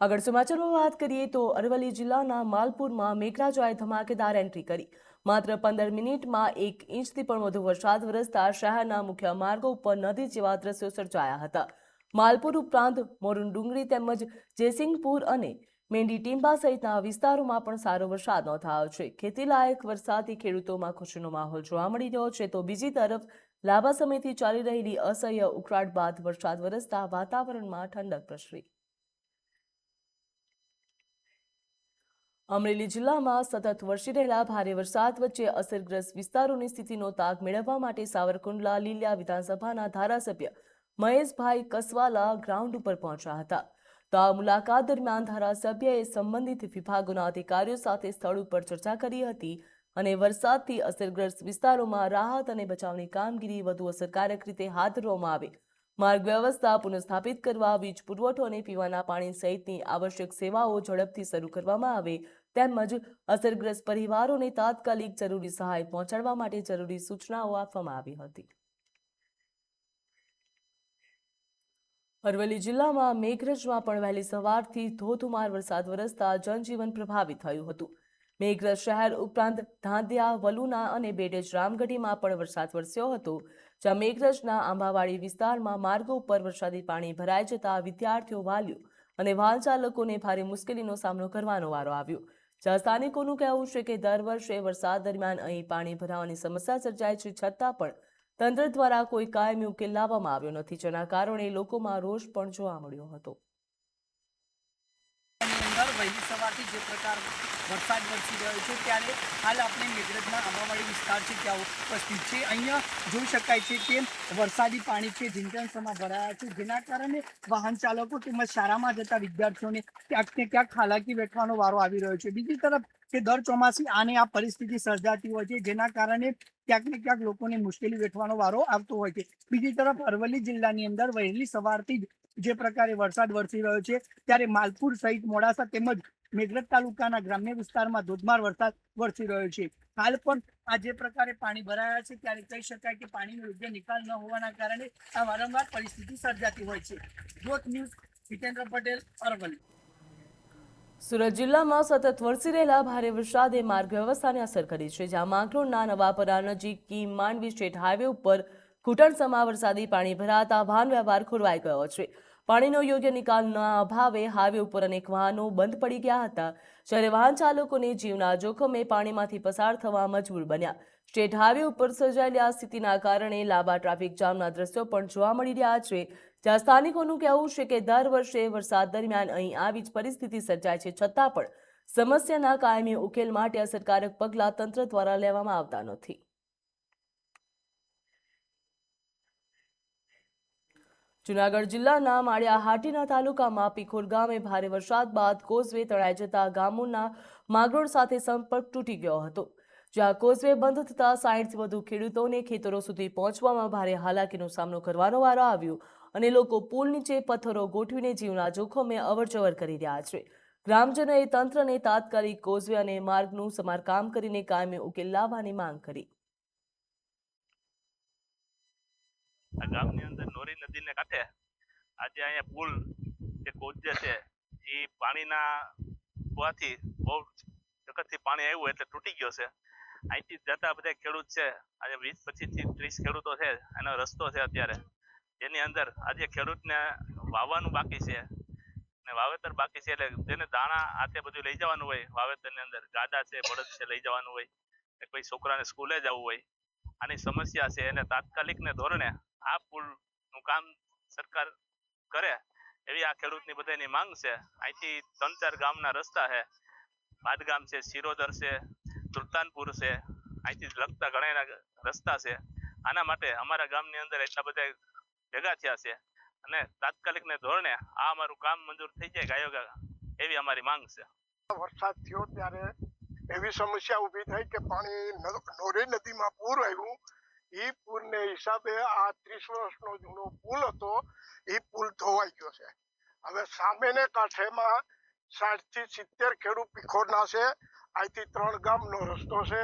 આગળ સમાચારમાં વાત કરીએ તો અરવલ્લી જિલ્લાના માલપુરમાં મેઘરાજાએ ધમાકેદાર એન્ટ્રી કરી માત્ર 15 મિનિટમાં 1 ઇંચથી પણ વધુ વરસાદ વરસતા શહેરના મુખ્ય માર્ગો ઉપર નદી જેવા દ્રશ્યો સર્જાયા હતા। માલપુર ઉપરાંત મોરન ડુંગરી તેમજ જયસિંહપુર અને મેંડી ટીંબા સહિતના વિસ્તારોમાં પણ સારો વરસાદ નોંધાયો છે। ખેતીલાયક વરસાદથી ખેડૂતોમાં ખુશીનો માહોલ જોવા મળી રહ્યો છે તો બીજી તરફ લાંબા સમયથી ચાલી રહેલી અસહ્ય ઉકળાટ બાદ વરસાદ વરસતા વાતાવરણમાં ઠંડક પ્રસરી। અમરેલી જિલ્લામાં સતત વરસી રહેલા ભારે વરસાદ વચ્ચે અસરગ્રસ્ત વિસ્તારોની સ્થિતિનો તાગ મેળવવા માટે સાવરકુંડલા લીલિયા વિધાનસભાના ધારાસભ્ય મહેશભાઈ કસવાલા ગ્રાઉન્ડ ઉપર પહોંચ્યા હતા। તો આ મુલાકાત દરમિયાન ધારાસભ્યએ સંબંધિત વિભાગોના અધિકારીઓ સાથે સ્થળ ઉપર ચર્ચા કરી હતી અને વરસાદથી અસરગ્રસ્ત વિસ્તારોમાં રાહત અને બચાવની કામગીરી વધુ અસરકારક રીતે હાથ ધરવામાં આવે, માર્ગ વ્યવસ્થા પુનઃસ્થાપિત કરવા, વીજ પુરવઠો અને પીવાના પાણી સહિતની આવશ્યક સેવાઓ ઝડપથી શરૂ કરવામાં આવે તેમજ અસરગ્રસ્ત પરિવારોને તાત્કાલિક જરૂરી સહાય પહોંચાડવા માટે જરૂરી સૂચનાઓ આપવામાં આવી હતી। અરવલ્લી જિલ્લામાં મેઘરજમાં પણ વહેલી સવારથી ધોધમાર વરસાદ વરસતા જનજીવન પ્રભાવિત થયું હતું। મેઘરજ શહેર ઉપરાંત ધાંધિયા, વલુના અને બેડજ રામગઢીમાં પણ વરસાદ વરસ્યો હતો, જ્યાં મેઘરજના આંબાવાડી વિસ્તારમાં માર્ગો ઉપર વરસાદી પાણી ભરાઈ જતા વિદ્યાર્થીઓ, વાલીઓ અને વાહન ચાલકોને ભારે મુશ્કેલીનો સામનો કરવાનો વારો આવ્યો। જ્યાં સ્થાનિકોનું કહેવું છે કે દર વર્ષે વરસાદ દરમિયાન અહીં પાણી ભરાવાની સમસ્યા સર્જાય છે, છતાં પણ તંત્ર દ્વારા કોઈ કાયમી ઉકેલ લાવવામાં આવ્યો નથી, જેના કારણે લોકોમાં રોષ પણ જોવા મળ્યો હતો। વહેલી સવારથી જે પ્રકાર વરસાદ વરસી રહ્યો છે ત્યારે હાલ આપણે મેઘરજના આંબાવાડી વિસ્તાર છે ત્યાં ઉપસ્થિત છે। અહીંયા જોઈ શકાય છે કે વરસાદી પાણી છે જિંદલસમાં ભરાયા છે, જેના કારણે વાહન ચાલકો તેમજ શાળામાં જતા વિદ્યાર્થીઓને ક્યાંક ને ક્યાંક હાલાકી વેઠવાનો વારો આવી રહ્યો છે। બીજી તરફ કે દર ચોમાસી આને આ પરિસ્થિતિ સર્જાતી હોય છે, જેના કારણે ક્યાંક ને ક્યાંક લોકોને મુશ્કેલી વેઠવાનો વારો આવતો હોય છે। બીજી તરફ અરવલ્લી જિલ્લાની અંદર વહેલી સવારથી જે પ્રકારે વરસાદ વરસી રહ્યો છે ત્યારે માલપુર સહિત મોડાસા તેમજ મેઘરજ તાલુકાના ગ્રામ્ય વિસ્તારમાં ધોધમાર વરસાદ વરસી રહ્યો છે। હાલ પણ આ જે પ્રકારે પાણી ભરાયા છે ત્યારે કહી શકાય કે પાણીનો યોગ્ય નિકાલ ન હોવાના કારણે આ વારંવાર પરિસ્થિતિ સર્જાતી હોય છે। Growth news, Jitendra Patel, Aravalli. સુરત જિલ્લામાં સતત વરસી રહેલા ભારે વરસાદે માર્ગ વ્યવસ્થાને અસર કરી છે, જ્યાં માંગરોળના નવાપરા નજીક કીમ માંડવી સ્ટેટ હાઈવે ઉપર ઘૂંટણસમા વરસાદી પાણી ભરાતા વાહન વ્યવહાર ખોરવાઈ ગયો છે। પાણીનો યોગ્ય નિકાલના અભાવે હાઈવે ઉપર અનેક વાહનો બંધ પડી ગયા હતા, જ્યારે વાહન ચાલકોને જીવના જોખમે પાણીમાંથી પસાર થવા મજબૂર બન્યા। સ્ટેટ હાઈવે ઉપર સર્જાયેલી આ સ્થિતિના કારણે લાંબા ટ્રાફિક જામના દ્રશ્યો પણ જોવા મળી રહ્યા છે, જ્યાં સ્થાનિકોનું કહેવું છે કે દર વર્ષે વરસાદ દરમિયાન અહીં આવી જ પરિસ્થિતિ સર્જાય છે, છતાં પણ સમસ્યાના કાયમી ઉકેલ માટે અસરકારક પગલાં તંત્ર દ્વારા લેવામાં આવતા નથી। જૂનાગઢ જિલ્લાના માળિયાહાટીના તાલુકામાં પીખોર ગામે ભારે વરસાદ બાદ કોઝવે તણાઈ જતા ગામોના માંગરોળ સાથે સંપર્ક તૂટી ગયો હતો, જ્યાં કોઝવે બંધ થતા 60થી વધુ ખેડૂતોને ખેતરો સુધી પહોંચવામાં ભારે હાલાકીનો સામનો કરવાનો વારો આવ્યો અને લોકો પુલ નીચે પથ્થરો ગોઠવીને જીવના જોખમે અવરજવર કરી રહ્યા છે। ગ્રામજનોએ તંત્રને તાત્કાલિક કોઝવે અને માર્ગનું સમારકામ કરીને કાયમી ઉકેલ લાવવાની માંગ કરી। આ ગામની અંદર નોરી નદીને કાંઠે આજે અહીંયા પુલ જે કોઝવે છે એ પાણીના હોવાથી બહુ વખતથી પાણી આવ્યું એટલે તૂટી ગયો છે। અહીંથી જતા બધા ખેડૂત છે, આજે 20-25થી 30 ખેડૂતો છે, એનો રસ્તો છે અત્યારે, જેની અંદર આજે ખેડૂતને વાવવાનું બાકી છે ને વાવેતર બાકી છે, એટલે જેને દાણા આતે બધું લઈ જવાનું હોય, વાવેતરની અંદર ગાડા છે, બળદ છે લઈ જવાનું હોય, કોઈ છોકરાને સ્કૂલે જવું હોય, આની સમસ્યા છે એને તાત્કાલિક ને ધોરણે આ પુલનું કામ સરકાર કરે એવી આ ખેડૂતની બધાની માંગ છે। અહીંથી 3-4 ગામના રસ્તા છે, બાદગામ છે, સિરોદર છે, સુલતાનપુર છે, અહીંથી લગતા ઘણા રસ્તા છે। આના માટે અમારા ગામની અંદર એટલા બધા ભેગા થયા છે અને તાત્કાલિક ને ધોરણે આ અમારું કામ મંજૂર થઈ જાય ગાયોગા એવી અમારી માંગ છે। વરસાદ થયો ત્યારે એવી સમસ્યા ઊભી થઈ કે પાણી નોરી નદીમાં પૂર આવ્યું। એ પૂરને હિસાબે આ 30 વર્ષનો જૂનો પુલ હતો એ પુલ ધોવાઈ ગયો છે। હવે સામેને કાંઠેમાં 60થી 70 ખેડૂત પીખોરના છે। અહીંથી 3 ગામનો રસ્તો છે,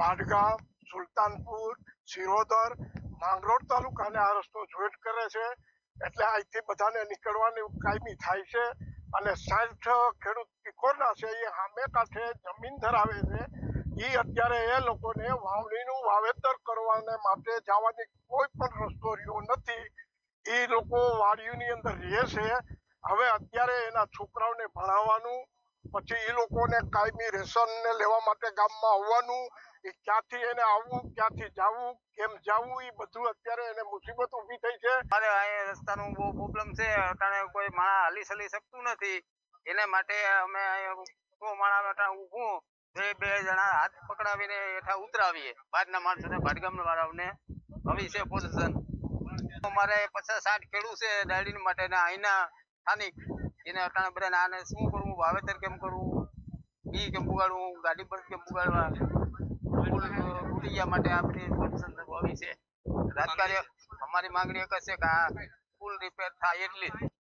બાદગામ, સુલતાનપુર, સિરોદર, માંગરોળ તાલુકાને આ રસ્તો જોઈન્ટ કરે છે, એટલે અહીંથી બધાને નીકળવાની કાયમી થાય છે। અને 60 ખેડૂત ટીકોરના છે એ સામે કાંઠે જમીન ધરાવે છે. એ અત્યારે એ લોકોને વાવણીનું વાવેતર કરવાને માટે જવાની કોઈ પણ રસ્તો રહ્યો નથી. એ લોકો વાડીઓની અંદર રહે છે. હવે અત્યારે એના છોકરાઓને ભણાવવાનું, પછી એ લોકોને કાયમી રેશન ને લેવા માટે ગામમાં આવવાનું, એ ક્યાંથી એને આવવું, ક્યાંથી જવું, કેમ જવું, એ બધું અત્યારે એને મુસીબત ઊભી થઈ છે. અમારે અહીંયા રસ્તાનો બહુ પ્રોબ્લેમ છે. અટાણે કોઈ માણસ હાલી ચલી શકતું નથી. એને માટે અમે અહીંયા માણસ ઊભું બે જણા હાથ પકડાવીને હેઠા ઉતરાવીએ. બહારના માણસોને ભાડગામ વાળાઓને આવી છે પોઝિશન. અમારે 50-60 ખેડૂત છે ડાયરી માટે અહીંના સ્થાનિક. એને અટાણે બધાને આને શું કરવું, વાવેતર કેમ કરવું, બી કેમ ઉગાડવું, ગાડી પર કેમ ઉગાડવા, ફૂલ તૂટી ગયા માટે આ બધી પોઝિશન આવી છે. રાજકાર્ય અમારી માંગણી એક જ છે કે આ પુલ રિપેર થાય એટલી જ.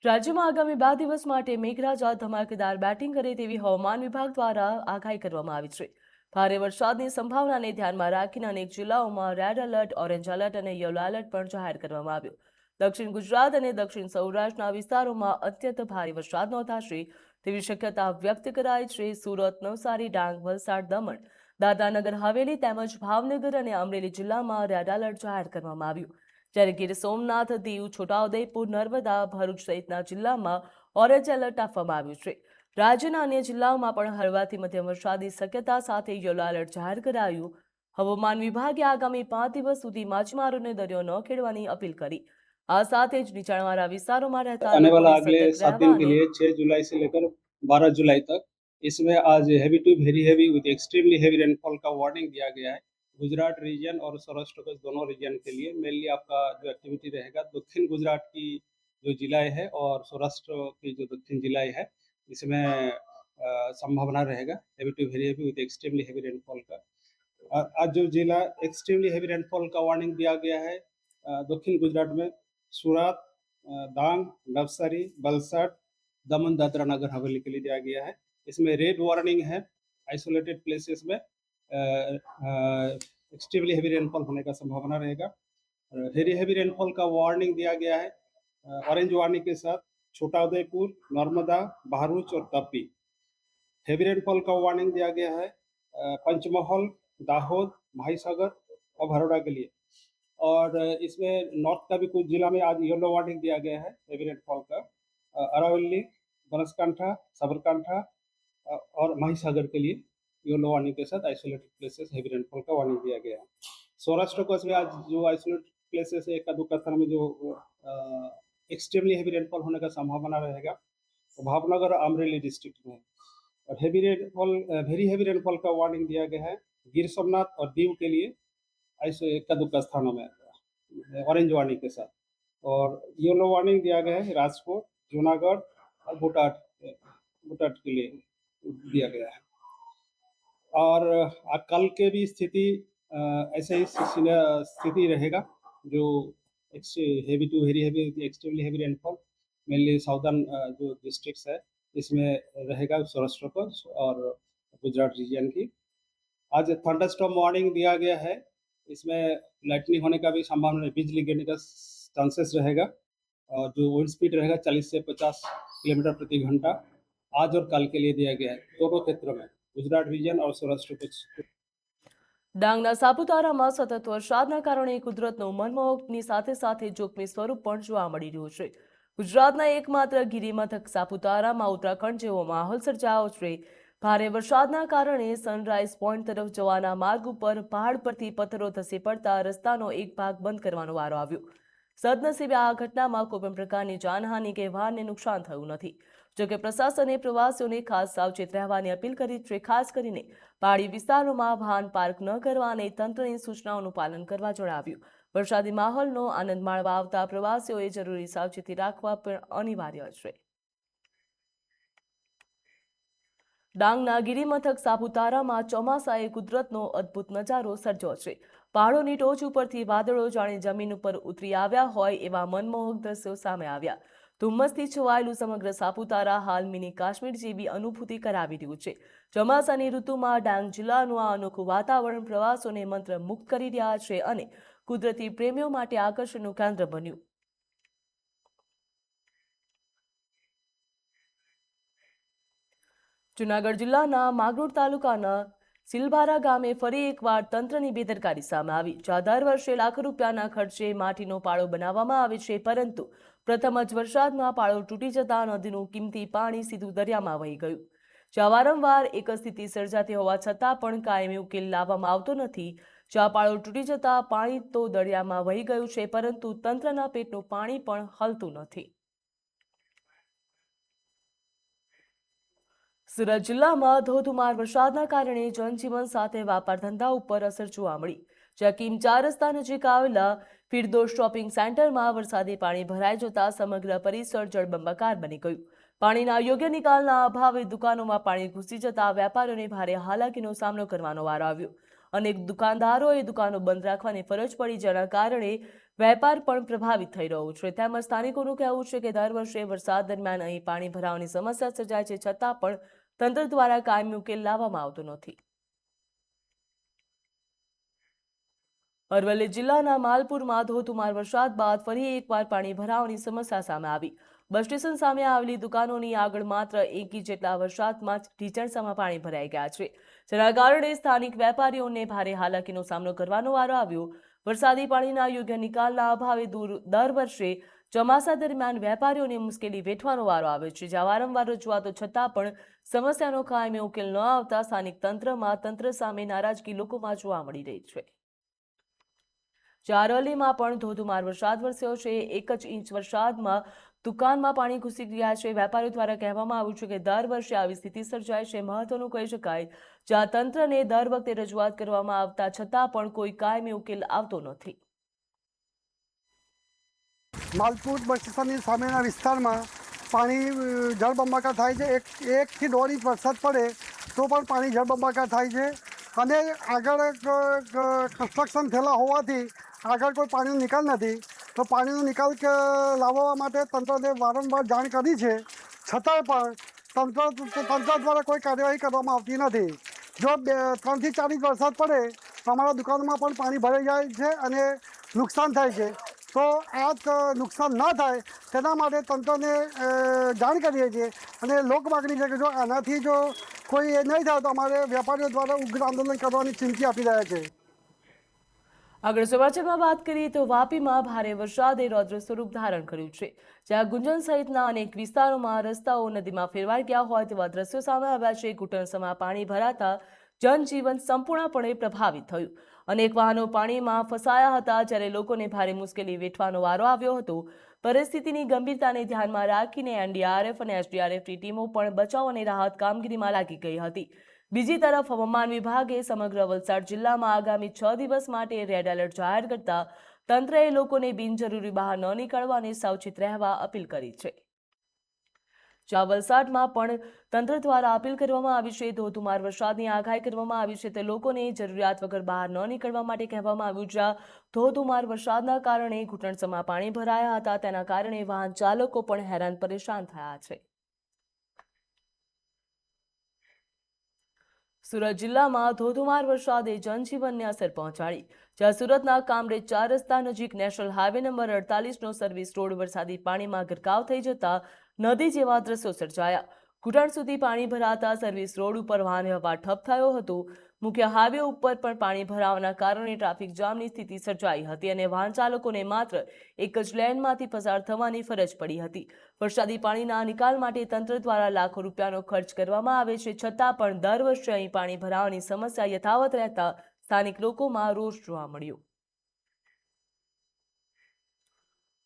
રાજ્યમાં આગામી 2 દિવસ માટે મેઘરાજા ધમાકેદાર બેટિંગ કરે તેવી હવામાન વિભાગ દ્વારા આગાહી કરવામાં આવી છે. ભારે વરસાદની સંભાવનાને ધ્યાનમાં રાખીને અનેક જિલ્લાઓમાં રેડ એલર્ટ, ઓરેન્જ એલર્ટ અને યલો એલર્ટ પણ જાહેર કરવામાં આવ્યું. દક્ષિણ ગુજરાત અને દક્ષિણ સૌરાષ્ટ્રના વિસ્તારોમાં અત્યંત ભારે વરસાદ નોંધાશે તેવી શક્યતા વ્યક્ત કરાઈ છે. સુરત, નવસારી, ડાંગ, વલસાડ, દમણ, દાદરાનગર હવેલી તેમજ ભાવનગર અને અમરેલી જિલ્લામાં રેડ એલર્ટ જાહેર કરવામાં આવ્યું. જ્યારે ગીર સોમનાથ, દીવ, છોટાઉદેપુર, નર્મદા, ભરૂચ સહિતના જિલ્લામાં ઓરેન્જ એલર્ટ આપવામાં આવ્યું છે. રાજ્યના અન્ય જિલ્લાઓમાં પણ હળવાથી મધ્યમ વરસાદની શક્યતા સાથે યલો એલર્ટ જાહેર કરાયું. હવામાન વિભાગે આગામી 5 દિવસ સુધી માછીમારોને દરિયો ન ખેડવાની અપીલ કરી. આ સાથે જ નીચાણવાળા વિસ્તારોમાં રહેતા आने वाला લોકોને अगले સતર્ક 7 दिन के રહેવા लिए 6 जुलाई से लेकर 12 जुलाई तक, इसमें आज heavy to very heavy with extremely heavy rainfall का वार्निंग दिया गया है. गुजरात रीजन और सौराष्ट्र के दोनों रीजन के लिए मेनली आपका जो एक्टिविटी रहेगा दक्षिण गुजरात की जो जिलाएं है और सौराष्ट्र की जो दक्षिण जिलाएं है, इसमें संभावना रहेगा heavy to very heavy with extremely heavy rainfall का. आज जो जिला एक्सट्रीमली हेवी रेनफॉल का वार्निंग दिया गया है दक्षिण गुजरात में सूरत, डांग, नवसारी, वलसाड, दमन, दादरा नगर हवेली के लिए दिया गया है. इसमें रेड वार्निंग है. आइसोलेटेड प्लेसेस में एक्सट्रीमली हेवी रेनफॉल होने का संभावना रहेगा. हेवी रेनफॉल का वार्निंग दिया गया है ऑरेंज वार्निंग के साथ छोटाउदेपुर, नर्मदा, भरूच और तापी. हेवी रेनफॉल का वार्निंग दिया गया है पंचमहल, दाहोद, भाईसागर और भरोड़ा के लिए. और इसमें नॉर्थ का भी कुछ जिला में आज येलो वार्निंग दिया गया है हेवी रेनफॉल का. अरावली, बनासकांठा, साबरकांठा और महिसागर के लिए येलो वार्निंग के साथ आइसोलेटेड प्लेसेस हेवी रेनफॉल का वार्निंग दिया गया है. सौराष्ट्र को इसमें आज जो आइसोलेटेड प्लेसेस है, एक दो स्थान में जो एक्सट्रीमली हेवी रेनफॉल होने का संभावना रहेगा तो भावनगर और अमरेली डिस्ट्रिक्ट में. और वेरी हेवी रेनफॉल का वार्निंग दिया गया है गिर सोमनाथ और दीव के लिए एक दो स्थानों में ऑरेंज वार्निंग के साथ. और येलो वार्निंग दिया गया है राजकोट, जूनागढ़ और बोटाड के लिए दिया गया है. और कल के भी स्थिति ऐसे ही स्थिति रहेगा जो heavy to very heavy extremely heavy rainfall mainly southern जो डिस्ट्रिक्ट्स है इसमें रहेगा सौराष्ट्र को और गुजरात रीजन की. आज थंडरस्टॉर्म वार्निंग दिया गया है. इसमें लाइटनिंग होने का भी संभावना है, बिजली गिरने का चांसेस रहेगा. और जो विंड स्पीड रहेगा 40 से 50 किलोमीटर प्रति घंटा आज और कल के लिए दिया गया है दोनों क्षेत्रों में, गुजरात रीजन और सौराष्ट्र कुछ. ડાંગના સાપુતારામાં સતત વરસાદના કારણે કુદરતનું મનમોહકની સાથે સાથે જોખમી સ્વરૂપ પણ જોવા મળી રહ્યું છે. ગુજરાતના એકમાત્ર ગિરિમથક સાપુતારામાં ઉત્તરાખંડ જેવો માહોલ સર્જાયો છે. ભારે વરસાદના કારણે સનરાઈઝ પોઈન્ટ તરફ જવાના માર્ગ ઉપર પહાડ પરથી પથ્થરો ધસી પડતા રસ્તાનો એક ભાગ બંધ કરવાનો વારો આવ્યો. સદનસીબે આ ઘટનામાં કોઈપણ પ્રકારની જાનહાનિ કે વાહનને નુકસાન થયું નથી. જોકે પ્રશાસને પ્રવાસીઓને ખાસ સાવચેત રહેવાની અપીલ કરી છે. ખાસ કરીને પહાડી વિસ્તારોમાં વાહન પાર્ક ન કરવા અને તંત્રની સૂચનાઓનું પાલન કરવા જણાવ્યું. વરસાદી માહોલનો આનંદ માણવા આવતા પ્રવાસીઓએ જરૂરી સાવચેતી રાખવા પણ અનિવાર્ય છે. ડાંગના ગિરિમથક સાપુતારામાં ચોમાસાએ કુદરતનો અદ્ભુત નજારો સર્જ્યો છે. પહાડોની ટોચ ઉપરથી વાદળો જાણે જમીન ઉપર ઉતરી આવ્યા હોય એવા મનમોહક દ્રશ્યો સામે આવ્યા. ધુમ્મસથી છવાયેલું સમગ્ર સાપુતારા હાલ મિની કાશ્મીર જેવી અનુભૂતિ કરાવી રહ્યું છે. ચોમાસાની ઋતુમાં ડાંગ જિલ્લાનું આ અનોખું વાતાવરણ પ્રવાસીઓને મંત્રમુગ્ધ કરી રહ્યા છે અને કુદરતી પ્રેમીઓ માટે આકર્ષણનું કેન્દ્ર બન્યું. જૂનાગઢ જિલ્લાના માંગરોળ તાલુકાના સિલભારા ગામે ફરી એકવાર તંત્રની બેદરકારી સામે આવી, જ્યાં દર વર્ષે લાખો રૂપિયાના ખર્ચે માટીનો પાળો બનાવવામાં આવે છે, પરંતુ પ્રથમ જ વરસાદમાં પાળો તૂટી જતા નદીનું કિંમતી પાણી સીધું દરિયામાં વહી ગયું, જ્યાં વારંવાર એક જ સ્થિતિ સર્જાતી હોવા છતાં પણ કાયમી ઉકેલ લાવવામાં આવતો નથી, જ્યાં પાળો તૂટી જતા પાણી તો દરિયામાં વહી ગયું છે, પરંતુ તંત્રના પેટનું પાણી પણ હલતું નથી. સુરત જિલ્લામાં ધોધમાર વરસાદના કારણે જનજીવન સાથે વેપાર ધંધા ઉપર અસર જોવા મળી, જ્યાં કિમ 4 રસ્તા નજીક આવેલા ફિરદોસ શોપિંગ સેન્ટરમાં વરસાદી પાણી ભરાઈ જતા સમગ્ર પરિસર જળબંબાકાર બની ગયું. પાણીના યોગ્ય નિકાલના અભાવે દુકાનોમાં પાણી ઘૂસી જતા વેપારીઓને ભારે હાલાકીનો સામનો કરવાનો વારો આવ્યો. અનેક દુકાનદારોએ દુકાનો બંધ રાખવાની ફરજ પડી, જેના કારણે વેપાર પણ પ્રભાવિત થઈ રહ્યો છે. તેમજ સ્થાનિકોનું કહેવું છે કે દર વર્ષે વરસાદ દરમિયાન અહીં પાણી ભરાવાની સમસ્યા સર્જાય છે, છતાં પણ તંત્ર દ્વારા કાયમી ઉકેલ લાવવામાં આવતો નથી. અરવલ્લી જિલ્લાના માલપુરમાં ધોધમાર વરસાદ બાદ ફરી એકવાર પાણી ભરાવાની સમસ્યા સામે આવી. બસ સ્ટેશન સામે આવેલી દુકાનોની આગળ માત્ર 1 ઇંચ જેટલા વરસાદમાં જ ઢીચણસામાં પાણી ભરાઈ ગયા છે, જેના કારણે સ્થાનિક વેપારીઓને ભારે હાલાકીનો સામનો કરવાનો વારો આવ્યો. વરસાદી પાણીના યોગ્ય નિકાલના અભાવે દર વર્ષે ચોમાસા દરમિયાન વેપારીઓને મુશ્કેલી વેઠવાનો વારો આવે છે, જ્યાં વારંવાર રજૂઆતો છતાં પણ સમસ્યાનો કાયમી ઉકેલ ન આવતા સ્થાનિક તંત્ર સામે નારાજગી લોકોમાં જોવા મળી રહી છે. અરવલ્લીમાં પણ ધોધમાર વરસાદ વરસ્યો છે. 1 જ ઇંચ વરસાદમાં દુકાનમાં પાણી ઘૂસી ગયા છે. વેપારીઓ દ્વારા કહેવામાં આવ્યું છે કે દર વર્ષે આવી સ્થિતિ સર્જાય છે. મહત્વનું કહી શકાય, જ્યાં તંત્રને દર વખતે રજૂઆત કરવામાં આવતા છતાં પણ કોઈ કાયમી ઉકેલ આવતો નથી. માલપુર બસ સ્ટેશનની સામેના વિસ્તારમાં પાણી જળબંબાકાર થાય છે. 1 થી 1.5 ઇંચ વરસાદ પડે તો પણ પાણી જળબંબાકાર થાય છે, અને આગળ કન્સ્ટ્રક્શન થયેલા હોવાથી આગળ કોઈ પાણીનો નિકાલ નથી. તો પાણીનો નિકાલ લાવવા માટે તંત્રને વારંવાર જાણ કરી છે, છતાં પણ તંત્ર દ્વારા કોઈ કાર્યવાહી કરવામાં આવતી નથી. જો 3 થી 4 ઇંચ વરસાદ પડે તો અમારા દુકાનમાં પણ પાણી ભરાઈ જાય છે અને નુકસાન થાય છે. તો આ નુકસાન ના થાય તેના માટે તંત્રને જાણ કરીએ છીએ, અને લોક માગણી છે કે જો આનાથી જો કોઈ એ નહીં થાય તો અમારે વેપારીઓ દ્વારા ઉગ્ર આંદોલન કરવાની ચીમકી આપી રહ્યા છે. આગળ સમાચારમાં વાત કરીએ તો વાપીમાં ભારે વરસાદે રૌદ્ર સ્વરૂપ ધારણ કર્યું છે, જ્યાં ગુંજન સહિતના અનેક વિસ્તારોમાં રસ્તાઓ નદીમાં ફેરવાઈ ગયા હોય તેવા દ્રશ્યો સામે આવ્યા છે. ઘૂંટણસમાં પાણી ભરાતા જનજીવન સંપૂર્ણપણે પ્રભાવિત થયું. અનેક વાહનો પાણીમાં ફસાયા હતા, જ્યારે લોકોને ભારે મુશ્કેલી વેઠવાનો વારો આવ્યો હતો. પરિસ્થિતિની ગંભીરતાને ધ્યાનમાં રાખીને એનડીઆરએફ અને એસડીઆરએફની ટીમો પણ બચાવ અને રાહત કામગીરીમાં લાગી ગઈ હતી. બીજી તરફ હવામાન વિભાગે સમગ્ર વલસાડ જિલ્લામાં આગામી 6 દિવસ માટે રેડ એલર્ટ જાહેર કરતા તંત્રએ લોકોને બિનજરૂરી બહાર ન નીકળવા અને સાવચેત રહેવા અપીલ કરી છે. જ્યાં વલસાડમાં પણ તંત્ર દ્વારા અપીલ કરવામાં આવી છે. ધોધમાર વરસાદની આગાહી કરવામાં આવી છે, તે લોકોને જરૂરિયાત વગર બહાર ન નીકળવા માટે કહેવામાં આવ્યું. જ્યાં ધોધમાર વરસાદના કારણે ઘૂંટણસમાં પાણી ભરાયા હતા, તેના કારણે વાહન ચાલકો પણ હેરાન પરેશાન થયા છે. સુરત જિલ્લામાં ધોધમાર વરસાદે જનજીવનને અસર પહોંચાડી, જ્યાં સુરતના કામરેજ 4 રસ્તા નજીક નેશનલ હાઈવે નંબર 48નો સર્વિસ રોડ વરસાદી પાણીમાં ગરકાવ થઈ જતા નદી જેવા દ્રશ્યો સર્જાયા. ઘૂંટણ સુધી પાણી ભરાતા સર્વિસ રોડ ઉપર વાહન વ્યવહાર ઠપ થયો હતો. મુખ્ય હાઈવે ઉપર પણ પાણી ભરાવાના કારણે ટ્રાફિક જામની સ્થિતિ સર્જાઈ હતી અને વાહન ચાલકોને માત્ર એક જ લેનમાંથી પસાર થવાની ફરજ પડી હતી. વરસાદી પાણીના નિકાલ માટે તંત્ર દ્વારા લાખો રૂપિયાનો ખર્ચ કરવામાં આવે છે, છતાં પણ દર વર્ષે અહીં પાણી ભરાવાની સમસ્યા યથાવત રહેતા સ્થાનિક લોકોમાં રોષ જોવા મળ્યો.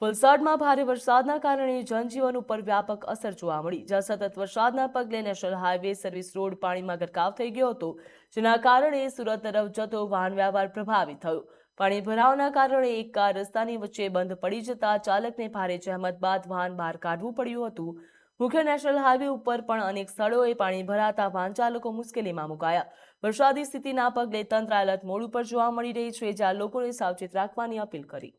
વલસાડમાં ભારે વરસાદના કારણે જનજીવન ઉપર વ્યાપક અસર જોવા મળી, જ્યાં સતત વરસાદના પગલે નેશનલ હાઈવે સર્વિસ રોડ પાણીમાં ગરકાવ થઈ ગયો હતો, જેના કારણે સુરત તરફ જતો વાહન વ્યવહાર પ્રભાવિત થયો. પાણી ભરાવાના કારણે એક કાર રસ્તાની વચ્ચે બંધ પડી જતા ચાલકને ભારે જહેમત બાદ વાહન બહાર કાઢવું પડ્યું હતું. મુખ્ય નેશનલ હાઈવે ઉપર પણ અનેક સ્થળોએ પાણી ભરાતા વાહન ચાલકો મુશ્કેલીમાં મુકાયા. વરસાદી સ્થિતિના પગલે તંત્ર એલર્ટ મોડ ઉપર જોવા મળી રહી છે, જ્યાં લોકોને સાવચેત રાખવાની અપીલ કરી.